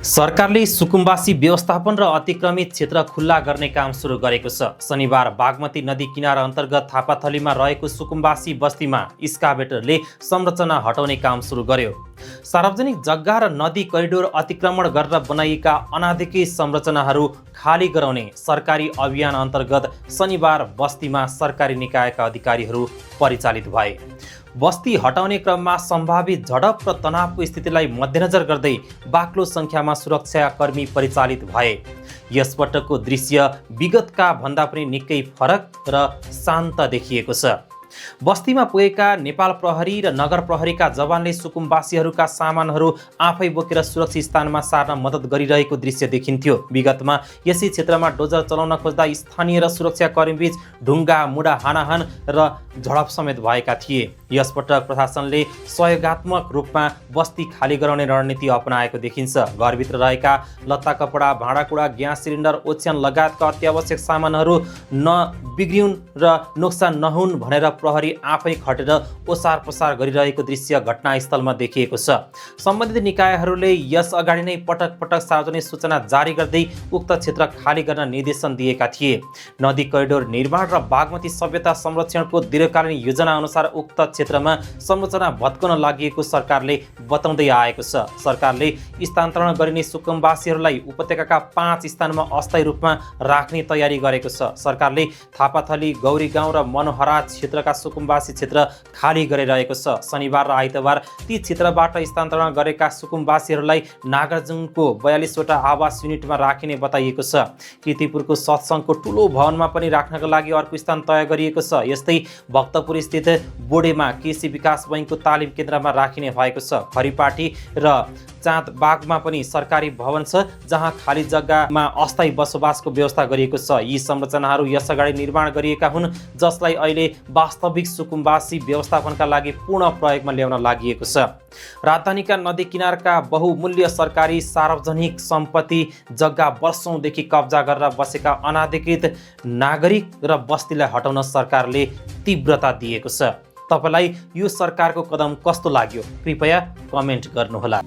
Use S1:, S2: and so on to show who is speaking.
S1: सरकारले सुकुम्बासी व्यवस्थापन र अतिक्रमित क्षेत्र खुल्ला गर्ने काम सुरु गरेको छ। शनिबार बागमती नदी किनारा अन्तर्गत थापाथलीमा रहेको सुकुम्बासी बस्तीमा स्काभेटरले संरचना हटाउने काम सुरु गर्यो। सार्वजनिक जग्गा र नदी करिडोर अतिक्रमण गरेर बनाइएका अनाधिकृत संरचनाहरू खाली गराउने सरकारी अभियान अन्तर्गत शनिबार बस्तीमा सरकारी निकायका अधिकारीहरू परिचालित भए। बस्ती हटाउने क्रममा सम्भावित झडप र तनावको स्थितिलाई मध्यनजर गर्दै बाक्लो सङ्ख्यामा सुरक्षाकर्मी परिचालित भए। यसपटकको दृश्य विगतका भन्दा पनि निकै फरक र शान्त देखिएको छ। बस्तीमा पुगेका नेपाल प्रहरी र नगर प्रहरीका जवानले सुकुम्बासीहरूका सामानहरू आफै बोकेर सुरक्षित स्थानमा सार्न मद्दत गरिरहेको दृश्य देखिन्थ्यो। विगतमा यसै क्षेत्रमा डोजर चलाउन खोज्दा स्थानीय र सुरक्षाकर्मीबीच ढुङ्गा मुढा हानाहान र झडप समेत भएका थिए। यसपटक प्रशासनले सहयोगात्मक रूपमा बस्ती खाली गराउने रणनीति अपनाएको देखिन्छ। घरभित्र रहेका लत्ता कपडा भाँडाकुँडा ग्यास सिलिन्डर ओछ्यान लगायतका अत्यावश्यक सामानहरू नबिग्रिउन् र नोक्सान नहुन् भनेर प्रहरी आफै खटेर ओसार पसार गरिरहेको दृश्य घटनास्थलमा देखिएको छ। सम्बन्धित निकायहरूले यस अगाडि नै पटक पटक सार्वजनिक सूचना जारी गर्दै उक्त क्षेत्र खाली गर्न निर्देशन दिएका थिए। नदी करिडोर निर्माण र बागमती सभ्यता संरक्षणको दीर्घकालीन योजना अनुसार उक्त क्षेत्रमा संरचना भत्काउन लागि सरकारले बताउँदै आएको छ। सरकारले स्थानान्तरण गरिने सुकुम्बासीहरूलाई उपत्यकाका 5 स्थानमा अस्थायी रूपमा राख्ने तयारी गरेको छ। सरकारले थापाथली गौरी गाउँ र मनोहरा क्षेत्रका सुकुम्बासी क्षेत्र खाली गरिरहेको छ। शनिबार र आइतबार ती क्षेत्रबाट स्थानान्तरण गरेका सुकुम्बासीहरूलाई नागार्जुनको 42 वटा आवास युनिटमा राखिने बताइएको छ। कीर्तिपुरको सत्सङ्गको ठुलो भवनमा पनि राख्नका लागि अर्को स्थान तय गरिएको छ। यस्तै भक्तपुर स्थित बोडेमा कृषि विकास बैङ्कको तालिम केन्द्रमा राखिने भएको छ। खरिपाटी र चाँदबागमा पनि सरकारी भवन छ जहाँ खाली जग्गामा अस्थायी बसोबासको व्यवस्था गरिएको छ। यी संरचनाहरू यसअगाडि निर्माण गरिएका हुन् जसलाई अहिले वास्तविक सुकुम्बासी व्यवस्थापनका लागि पूर्ण प्रयोगमा ल्याउन लागि छ। राजधानीका नदी किनारका बहुमूल्य सरकारी सार्वजनिक सम्पत्ति जग्गा वर्षौंदेखि कब्जा गरेर बसेका अनाधिकृत नागरिक र बस्तीलाई हटाउन सरकारले तीव्रता दिएको छ। तपाईलाई यो सरकारको कदम कस्तो लाग्यो? कृपया कमेन्ट गर्नुहोला।